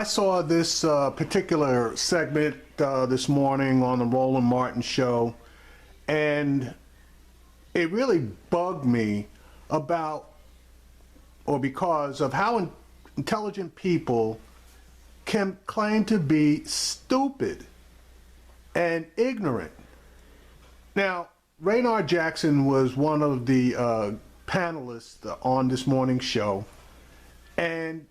I saw this particular segment this morning on the Roland Martin show, and it really bugged me about, or because of how intelligent people can claim to be stupid and ignorant. Now, Raynard Jackson was one of the panelists on this morning's show, and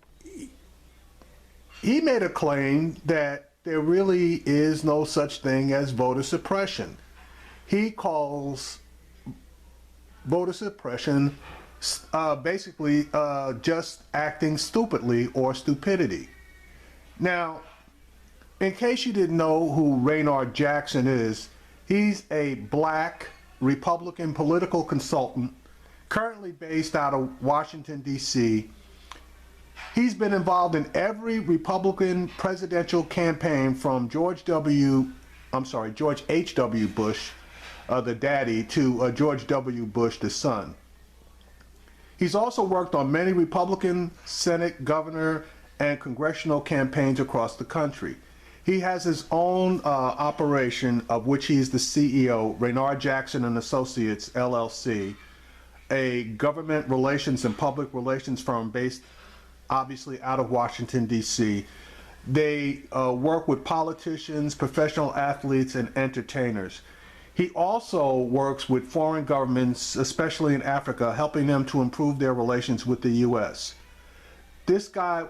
he made a claim that there really is no such thing as voter suppression. He calls voter suppression basically just acting stupidly or stupidity. Now, in case you didn't know who Raynard Jackson is, he's a black Republican political consultant currently based out of Washington, D.C. He's been involved in every Republican presidential campaign from George H.W. Bush, the daddy, to George W. Bush, the son. He's also worked on many Republican Senate, governor, and congressional campaigns across the country. He has his own operation, of which he is the CEO, Raynard Jackson and Associates, LLC, a government relations and public relations firm based obviously out of Washington, D.C. They work with politicians, professional athletes, and entertainers. He also works with foreign governments, especially in Africa, helping them to improve their relations with the U.S. This guy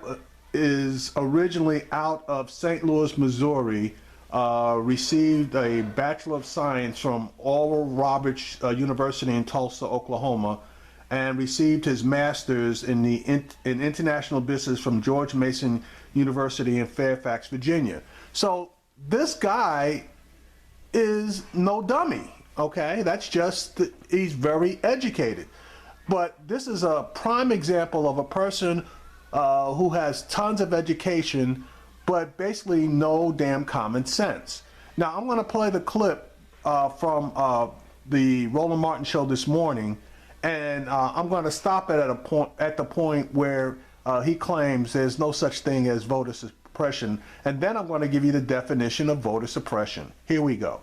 is originally out of St. Louis, Missouri, received a Bachelor of Science from Oral Roberts University in Tulsa, Oklahoma, and received his master's in international business from George Mason University in Fairfax, Virginia. So this guy is no dummy, okay? That's just, he's very educated. But this is a prime example of a person who has tons of education, but basically no damn common sense. Now, I'm gonna play the clip from the Roland Martin show this morning, and I'm going to stop it at the point where he claims there's no such thing as voter suppression, and then I'm going to give you the definition of voter suppression. Here we go.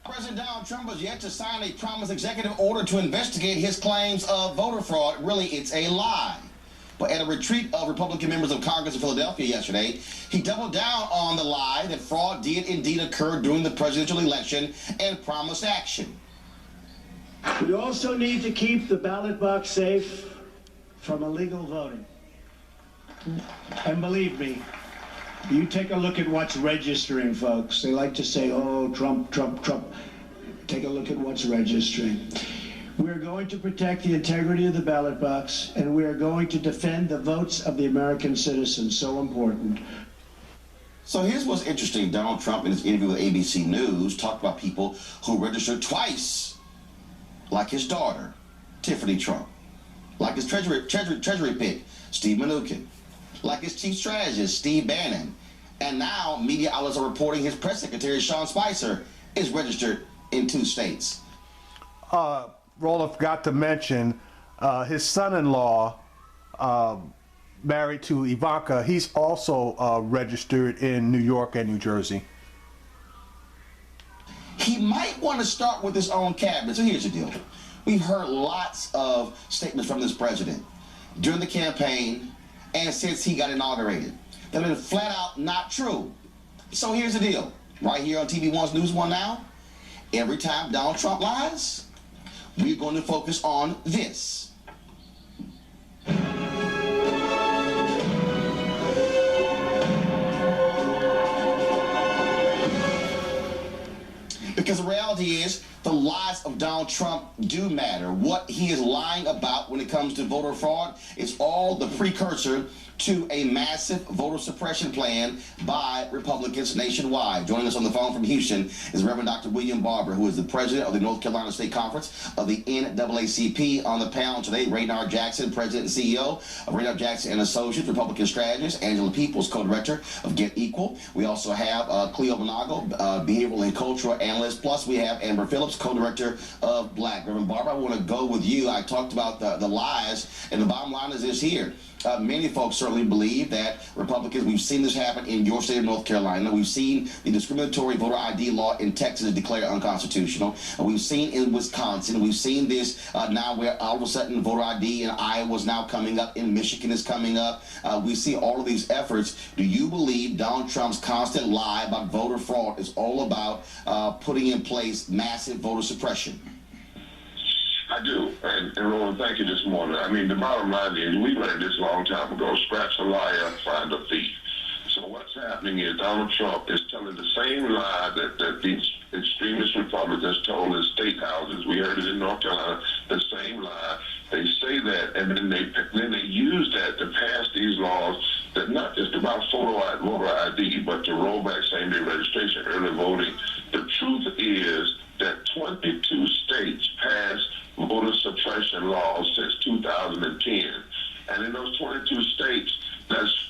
President Donald Trump has yet to sign a promised executive order to investigate his claims of voter fraud. Really, it's a lie. But at a retreat of Republican members of Congress in Philadelphia yesterday, he doubled down on the lie that fraud did indeed occur during the presidential election and promised action. We also need to keep the ballot box safe from illegal voting. And believe me, you take a look at what's registering, folks. They like to say, oh, Trump, Trump, Trump. Take a look at what's registering. We're going to protect the integrity of the ballot box, and we are going to defend the votes of the American citizens. So important. So here's what's interesting. Donald Trump, in his interview with ABC News, talked about people who registered twice, like his daughter, Tiffany Trump, like his treasury pick, Steve Mnuchin, like his chief strategist, Steve Bannon, and now media outlets are reporting his press secretary, Sean Spicer, is registered in 2 states. Roland forgot to mention his son-in-law, married to Ivanka, he's also registered in New York and New Jersey. He might want to start with his own cabinet. So here's the deal. We've heard lots of statements from this president during the campaign and since he got inaugurated that have been flat out not true. So here's the deal. Right here on TV One's News One Now, every time Donald Trump lies, we're going to focus on this. Because the reality is, the lies of Donald Trump do matter. What he is lying about when it comes to voter fraud is all the precursor to a massive voter suppression plan by Republicans nationwide. Joining us on the phone from Houston is Reverend Dr. William Barber, who is the president of the North Carolina State Conference of the NAACP. On the panel today, Raynard Jackson, president and CEO of Raynard Jackson and Associates, Republican strategist, Angela Peoples, co-director of Get Equal. We also have Cleo Bonago, behavioral and cultural analyst. Plus, we have Amber Phillips, co-director of Black. Reverend Barber, I want to go with you. I talked about the lies, and the bottom line is this here. Many folks certainly believe that Republicans, we've seen this happen in your state of North Carolina. We've seen the discriminatory voter ID law in Texas declared unconstitutional. We've seen in Wisconsin. We've seen this now where all of a sudden voter ID in Iowa is now coming up, in Michigan is coming up. We see all of these efforts. Do you believe Donald Trump's constant lie about voter fraud is all about putting in place massive voter suppression? I do, and Roland, thank you this morning. I mean, the bottom line is, we learned this a long time ago, scratch a liar, find a thief. So what's happening is Donald Trump is telling the same lie that these extremist Republicans told in state houses. We heard it in North Carolina, the same lie. They say that, and then they use that to pass these laws that not just about voter ID, but to roll back same-day registration, early voting. The truth is that 22 states passed voter suppression laws since 2010. And in those 22 states,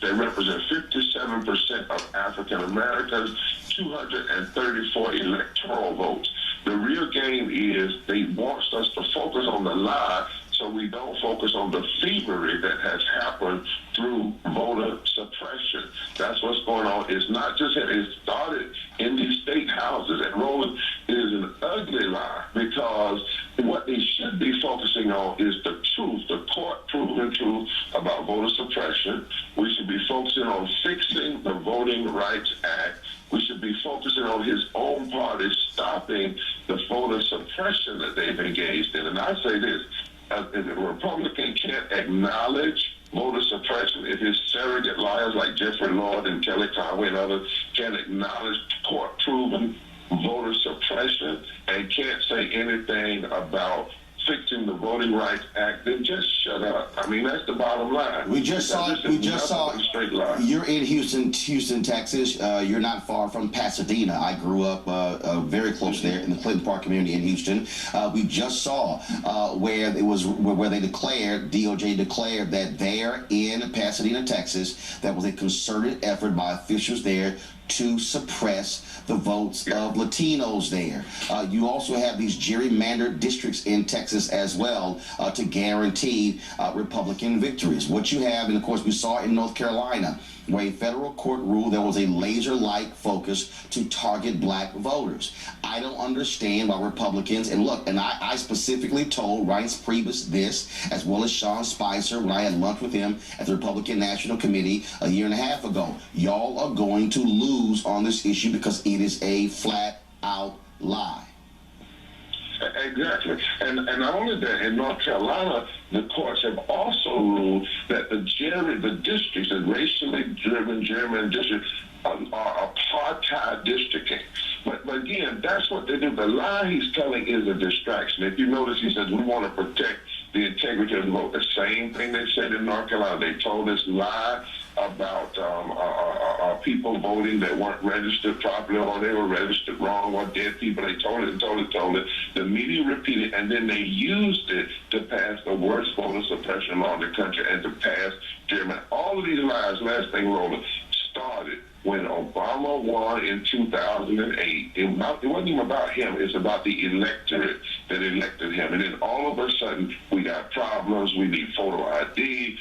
they represent 57% of African Americans, 234 electoral votes. The real game is they want us to focus on the lie so we don't focus on the thievery that has happened through voter suppression. That's what's going on. It's not just that it started in these state houses. And Roland, it is an ugly lie, because what they should be focusing on is the truth, the court-proven truth about voter suppression. We should be focusing on fixing the Voting Rights Act. We should be focusing on his own party stopping the voter suppression that they've engaged in. And I say this, if a Republican can't acknowledge voter suppression, if his surrogate liars like Jeffrey Lord and Kelly Conway and others can't acknowledge court-proven voter suppression and can't say anything about fixing the Voting Rights Act, then just shut up. I mean, that's the bottom line. We just saw. Straight line. You're in Houston, Texas. You're not far from Pasadena. I grew up very close there in the Clinton Park community in Houston. We just saw where they declared, DOJ declared that there in Pasadena, Texas, that was a concerted effort by officials there to suppress the votes of Latinos there. You also have these gerrymandered districts in Texas as well to guarantee Republican victories. What you have, and of course we saw in North Carolina, where a federal court ruled there was a laser-like focus to target black voters. I don't understand why Republicans, and look, and I specifically told Reince Priebus this, as well as Sean Spicer when I had lunch with him at the Republican National Committee a year and a half ago. Y'all are going to lose on this issue because it is a flat-out lie. Exactly. And not only that, in North Carolina, the courts have also ruled that the districts, the racially driven gerrymandered districts, are apartheid districting. But again, that's what they do. The lie he's telling is a distraction. If you notice, he says, we want to protect the integrity of the vote. The same thing they said in North Carolina. They told us lie about people voting that weren't registered properly, or they were registered wrong, or dead people. They told it. The media repeated, and then they used it to pass the worst voter suppression law in the country and to pass gerrymandering. All of these lies, last thing, Roland, started when Obama won in 2008. It wasn't even about him. It's about the electorate that elected him. And then all of a sudden, we got problems. We need photo ID.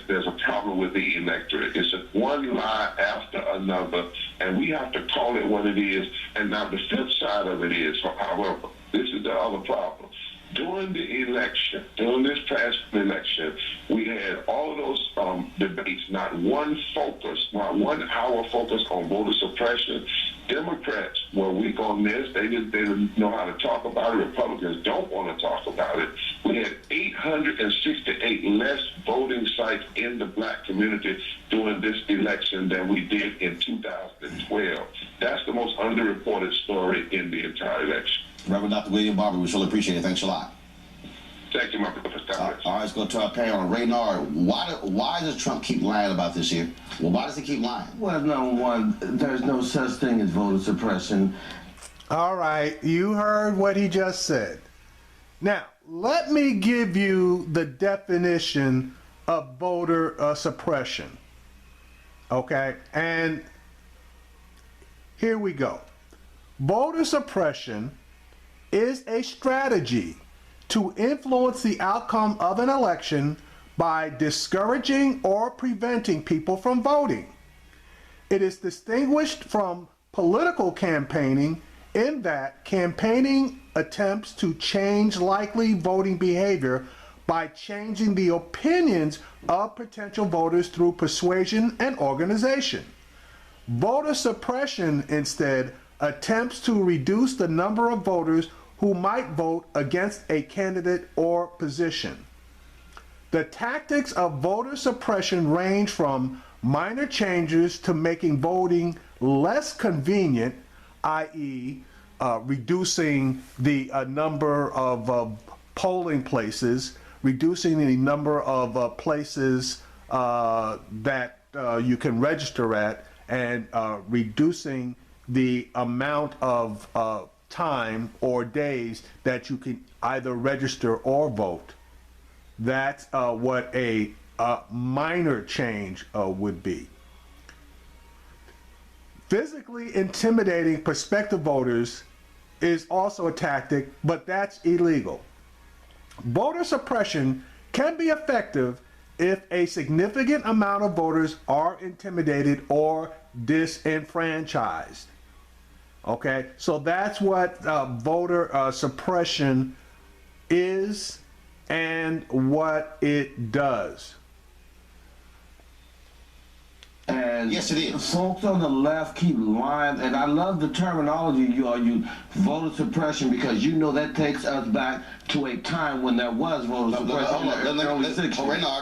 There's a problem with the electorate. It's one lie after another, and we have to call it what it is. And now the flip side of it is, however, this is the other problem. During the election, during this past election, we had all of those debates, not one hour focus on voter suppression. Democrats were weak on this. They didn't know how to talk about it. Republicans don't want to talk about it. We had 868 less voting sites in the black community during this election than we did in 2012. That's the most underreported story in the entire election. Reverend Dr. William Barber, we surely appreciate it. Thanks a lot. Thank you, my brother. All right, let's go to our panel. Raynard, why does Trump keep lying about this here? Well, why does he keep lying? Well, number one, there's no such thing as voter suppression. All right, you heard what he just said. Now, let me give you the definition of voter suppression. Okay, and here we go. Voter suppression is a strategy to influence the outcome of an election by discouraging or preventing people from voting. It is distinguished from political campaigning in that campaigning attempts to change likely voting behavior by changing the opinions of potential voters through persuasion and organization. Voter suppression, instead, attempts to reduce the number of voters who might vote against a candidate or position. The tactics of voter suppression range from minor changes to making voting less convenient, i.e., reducing the number of polling places, reducing the number of places that you can register at, and reducing the amount of time or days that you can either register or vote. That's what a minor change would be. Physically intimidating prospective voters is also a tactic, but that's illegal. Voter suppression can be effective if a significant amount of voters are intimidated or disenfranchised. Okay, so that's what voter suppression is and what it does. And Yes, it is. folks on the left keep lying, and I love the terminology you all use, voter suppression, because you know that takes us back to a time when there was voter suppression.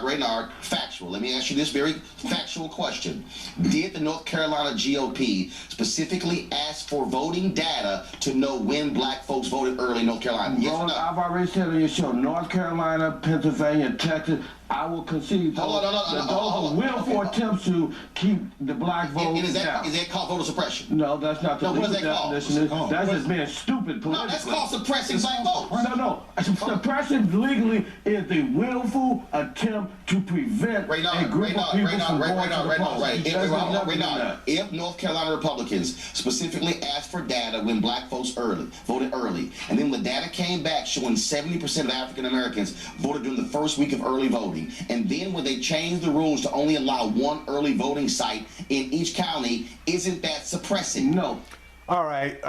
Raynard, factual. Let me ask you this very factual question. Did the North Carolina GOP specifically ask for voting data to know when black folks voted early in North Carolina? Yes or no? I've already said on your show, North Carolina, Pennsylvania, Texas, I will concede those are willful attempts to keep the black vote Is down. that called voter suppression? No, that's not the No, what legal is that called? definition. What's it called? That's just being stupid politically. No, that's called suppressing black votes. No. Suppression legally is the willful attempt to prevent a group of people from going to the polls. If North Carolina Republicans specifically asked for data when black folks voted early, and then the data came back showing 70% of African Americans voted during the first week of early voting, and then when they changed the rules to only allow one early voting site in each county, isn't that suppressing? No. All right.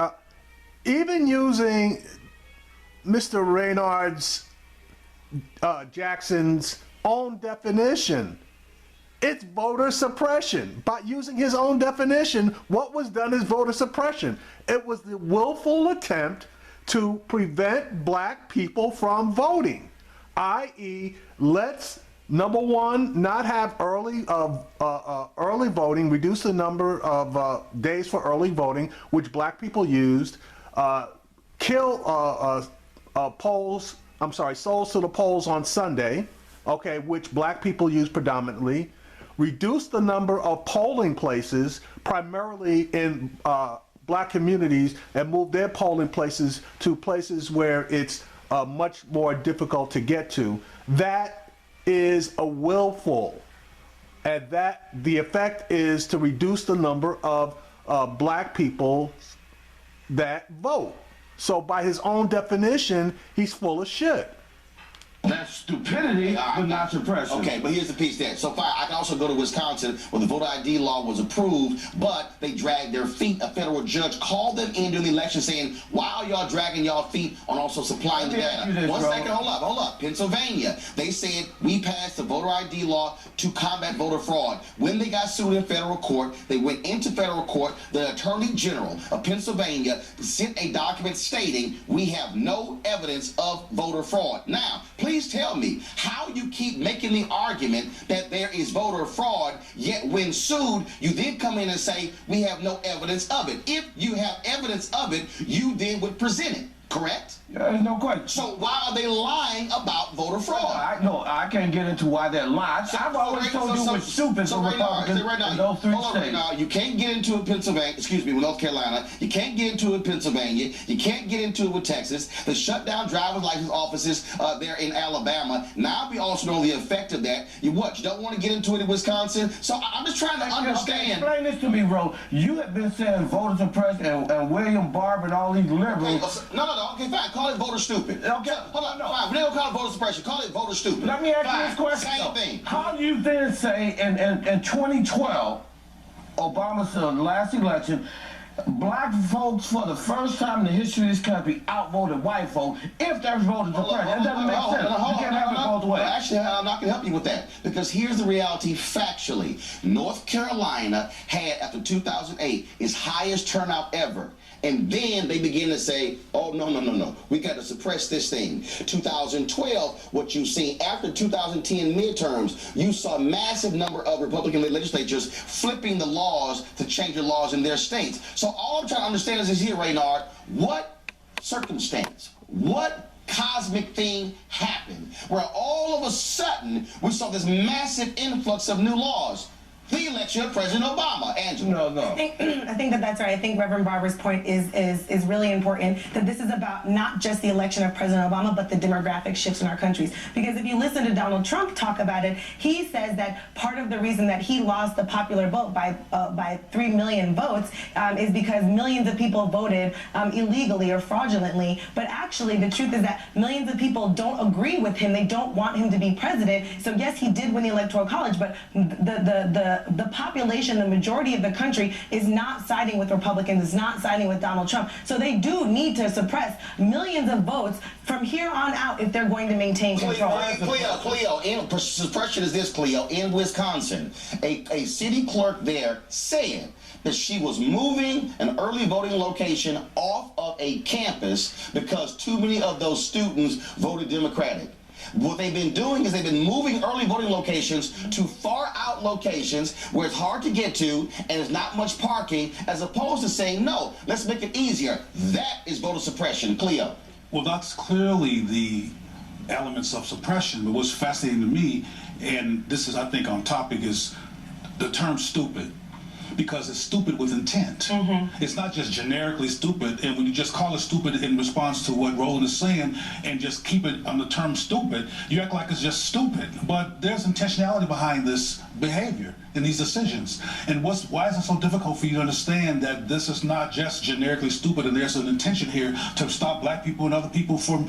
Even using Mr. Raynard's Jackson's own definition, it's voter suppression. By using his own definition, what was done is voter suppression. It was the willful attempt to prevent black people from voting, i.e., let's, number one, not have early voting, reduce the number of days for early voting, which black people used, kill souls to the polls on Sunday, okay, which black people use predominantly, reduce the number of polling places, primarily in black communities, and move their polling places to places where it's much more difficult to get to. That is a willful, and that the effect is to reduce the number of black people that vote. So by his own definition, he's full of shit. That's stupidity, but not suppression. Okay, but here's the piece there. So far, I can also go to Wisconsin where the voter ID law was approved, but they dragged their feet. A federal judge called them in during the election saying, why are y'all dragging y'all feet on also supplying the data? One second, hold up. Pennsylvania, they said we passed the voter ID law to combat voter fraud. When they got sued in federal court, they went into federal court. The Attorney General of Pennsylvania sent a document stating we have no evidence of voter fraud. Now, please tell me how you keep making the argument that there is voter fraud, yet when sued, you then come in and say we have no evidence of it. If you have evidence of it, you then would present it, correct? There's no question. So why are they lying about voter fraud? I can't get into why they're lying. I've always told you it's stupid for Republicans in those three states. You can't get into it with North Carolina. You can't get into it in Pennsylvania. You can't get into it with Texas. They shut down driver's license offices there in Alabama. Now we also know the effect of that. You don't want to get into it in Wisconsin? So I'm just trying to understand. Explain this to me, bro. You have been saying voter suppression and William Barber and all these liberals. Okay, fine. call it voter stupid. Okay, Hold on, no. Fine. We're not gonna call it voter suppression. Call it voter stupid. Let me ask Fine. you this question. Same though. thing. How do you then say in 2012, Obama's last election, black folks for the first time in the history of this country outvoted white folks if there's voter suppression? That doesn't make sense. You can't have it both ways. Well, actually, I'm not going to help you with that because here's the reality factually. North Carolina had, after 2008, its highest turnout ever. And then they begin to say, oh, no. We got to suppress this thing. 2012, what you've seen after 2010 midterms, you saw a massive number of Republican legislatures flipping the laws to change the laws in their states. So all I'm trying to understand is here, Raynard, what circumstance, what cosmic thing happened where all of a sudden we saw this massive influx of new laws? The election of President Obama, Angela. No. I think that's right. I think Reverend Barber's point is really important, that this is about not just the election of President Obama, but the demographic shifts in our countries. Because if you listen to Donald Trump talk about it, he says that part of the reason that he lost the popular vote by 3 million votes is because millions of people voted illegally or fraudulently. But actually, the truth is that millions of people don't agree with him. They don't want him to be president. So yes, he did win the Electoral College, but the population, the majority of the country, is not siding with Republicans, is not siding with Donald Trump. So they do need to suppress millions of votes from here on out if they're going to maintain control. Cleo, suppression is this, Cleo. In Wisconsin, a city clerk there said that she was moving an early voting location off of a campus because too many of those students voted Democratic. What they've been doing is they've been moving early voting locations to far out locations where it's hard to get to and there's not much parking, as opposed to saying, no, let's make it easier. That is voter suppression. Cleo. Well, that's clearly the elements of suppression, but what's fascinating to me, and this is, I think, on topic, is the term stupid. Because it's stupid with intent. It's not just generically stupid, and when you just call it stupid in response to what Roland is saying and just keep it on the term stupid, you act like it's just stupid. But there's intentionality behind this behavior and these decisions. And why is it so difficult for you to understand that this is not just generically stupid and there's an intention here to stop black people and other people from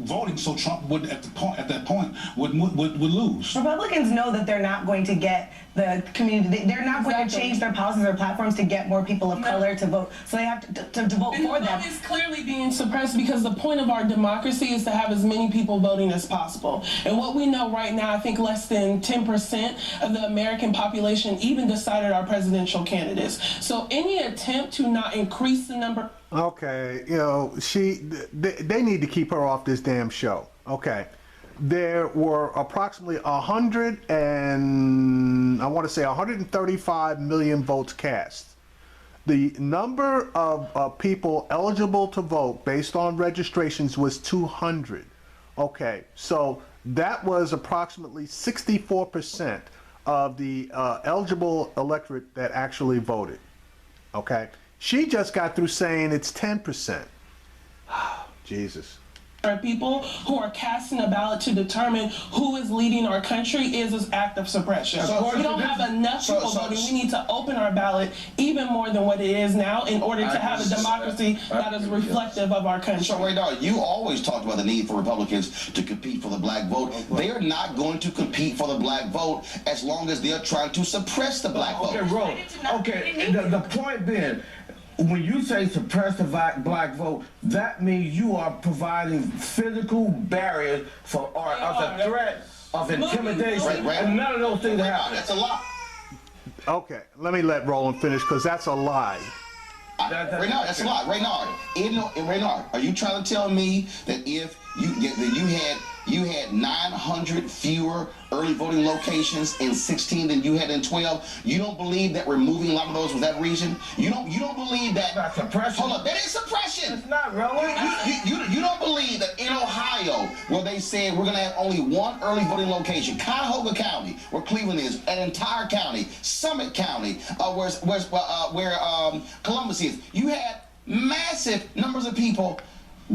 voting so Trump would, at that point, would lose? Republicans know that they're not going to get the community, they're not going to change their policies or platforms to get more people of color to vote. So they have to vote for them. It's clearly being suppressed because the point of our democracy is to have as many people voting as possible. And what we know right now, I think less than 10% of the American population even decided our presidential candidates. So any attempt to not increase the number. Okay, they need to keep her off this damn show. Okay. There were approximately 135 million votes cast. The number of people eligible to vote based on registrations was 200. Okay, so that was approximately 64% of the eligible electorate that actually voted. Okay, she just got through saying it's 10%. Jesus. People who are casting a ballot to determine who is leading our country is this act of suppression. We don't have enough people voting. We need to open our ballot even more than what it is now in order to have a democracy that is reflective of our country. So, Raynard, you always talked about the need for Republicans to compete for the black vote. They are not going to compete for the black vote as long as they're trying to suppress the black vote. Okay, Roland. Okay, the point being, when you say suppress the black vote, that means you are providing physical barriers for the threat of intimidation, and none of those things happen. That's a lie. Okay, let me let Roland finish because that's a lie. Raynard, that's a lie. Raynard, are you trying to tell me that if you had 900 fewer early voting locations in 16 than you had in 12? You don't believe that removing a lot of those was that reason? You don't believe that? That's suppression. Hold up, that is suppression. It's not relevant. You don't believe that in Ohio, where they said we're going to have only one early voting location, Cuyahoga County, where Cleveland is, an entire county, Summit County, where Columbus is, you had massive numbers of people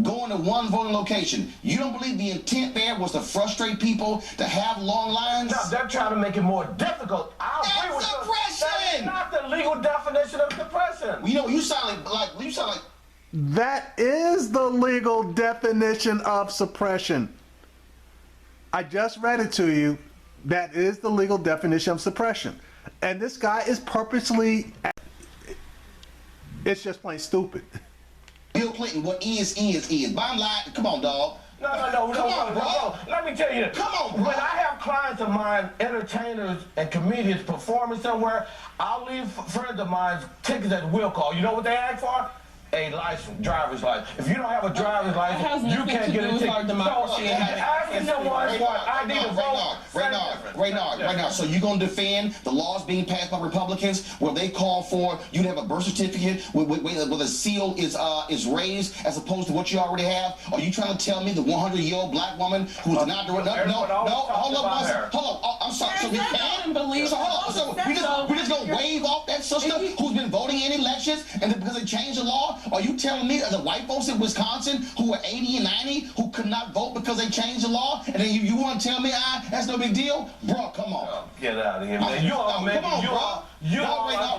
going to one voting location. You don't believe the intent there was to frustrate people to have long lines? No, they're trying to make it more difficult. I agree with you. Suppression! That's not the legal definition of suppression. You sound like That is the legal definition of suppression. I just read it to you. That is the legal definition of suppression. And this guy is purposely, it's just plain stupid. Bill Clinton, what is. Bottom line, come on, dog. No, Come on, bro. Let me tell you this. Come on, bro. When I have clients of mine, entertainers and comedians performing somewhere, I'll leave friends of mine tickets at will call. You know what they ask for? A license, driver's license. If you don't have a driver's license, you can't get a ticket. Asking someone for an ID to vote. Raynard. So you gonna defend the laws being passed by Republicans where they call for you to have a birth certificate where the seal is raised as opposed to what you already have? Are you trying to tell me the 100-year-old black woman who's not doing nothing? No. Hold on. Oh, I'm sorry. So we can't. So hold on. So we just gonna wave off that sister who's been voting in elections and then because they changed the law? Are you telling me the white folks in Wisconsin who were 80 and 90 who could not vote because they changed the law? And then you want to tell me, that's no big deal? Bro, come on. Get out of here, man.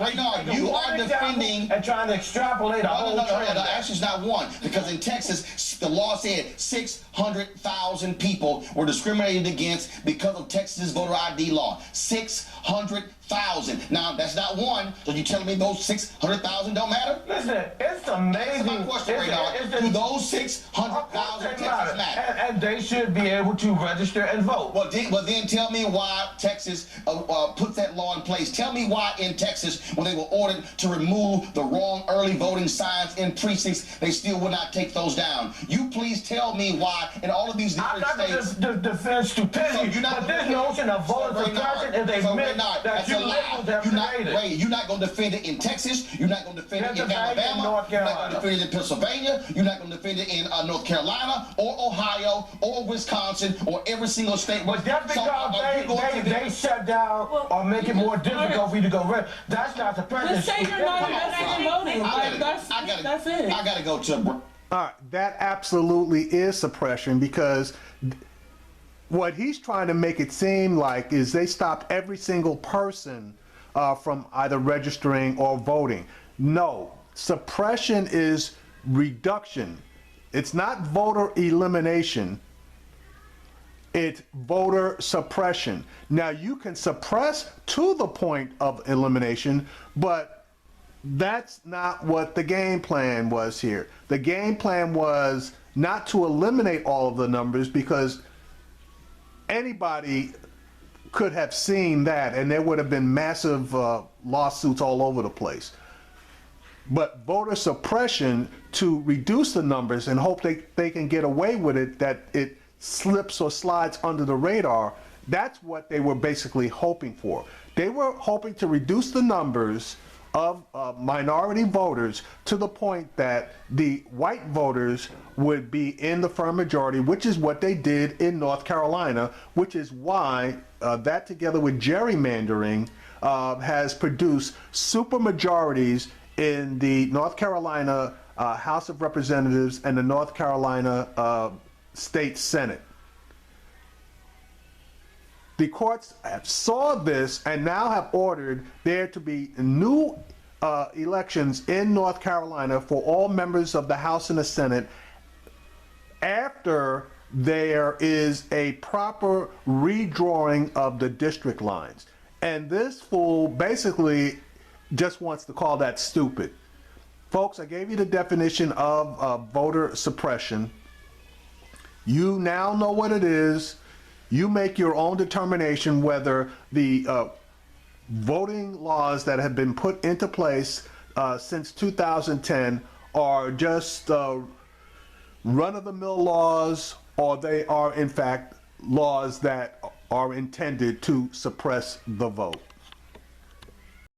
Raynard, you are defending and trying to extrapolate a whole trend. No, actually it's not one. Because in Texas, the law said 600,000 people were discriminated against because of Texas voter ID law. 600,000. Now, that's not one. So you telling me those 600,000 don't matter? Listen, it's amazing. That's my question, Raynard. Do those 600,000 Texas matter? And they should be able to register and vote. Well, then tell me why Texas put that law in place. Tell me why in Texas, when they were ordered to remove the wrong early voting signs in precincts, they still would not take those down. You please tell me why in all of these different states. I'm not going to defend stupidity, but this notion of voter suppression is a myth that you liberals have created. You're not going to defend it in Texas. You're not going to defend it in Alabama. You're not going to defend it in Pennsylvania. You're not going to defend it in North Carolina or Ohio or Wisconsin or every single state. But just because they shut down or make it more difficult for you to go red, that's not suppression. Just say you're not invested in voting. That's it. I got to go to. All right, that absolutely is suppression because what he's trying to make it seem like is they stopped every single person from either registering or voting. No, suppression is reduction. It's not voter elimination. It's voter suppression. Now, you can suppress to the point of elimination, but that's not what the game plan was here. The game plan was not to eliminate all of the numbers because anybody could have seen that and there would have been massive lawsuits all over the place. But voter suppression to reduce the numbers and hope they can get away with it, that it slips or slides under the radar, that's what they were basically hoping for. They were hoping to reduce the numbers of minority voters to the point that the white voters would be in the firm majority, which is what they did in North Carolina, which is why that together with gerrymandering has produced super majorities in the North Carolina House of Representatives and the North Carolina State Senate. The courts saw this and now have ordered there to be new elections in North Carolina for all members of the House and the Senate after there is a proper redrawing of the district lines. And this fool basically just wants to call that stupid. Folks, I gave you the definition of voter suppression. You now know what it is. You make your own determination whether the voting laws that have been put into place since 2010 are just run-of-the-mill laws or they are in fact laws that are intended to suppress the vote.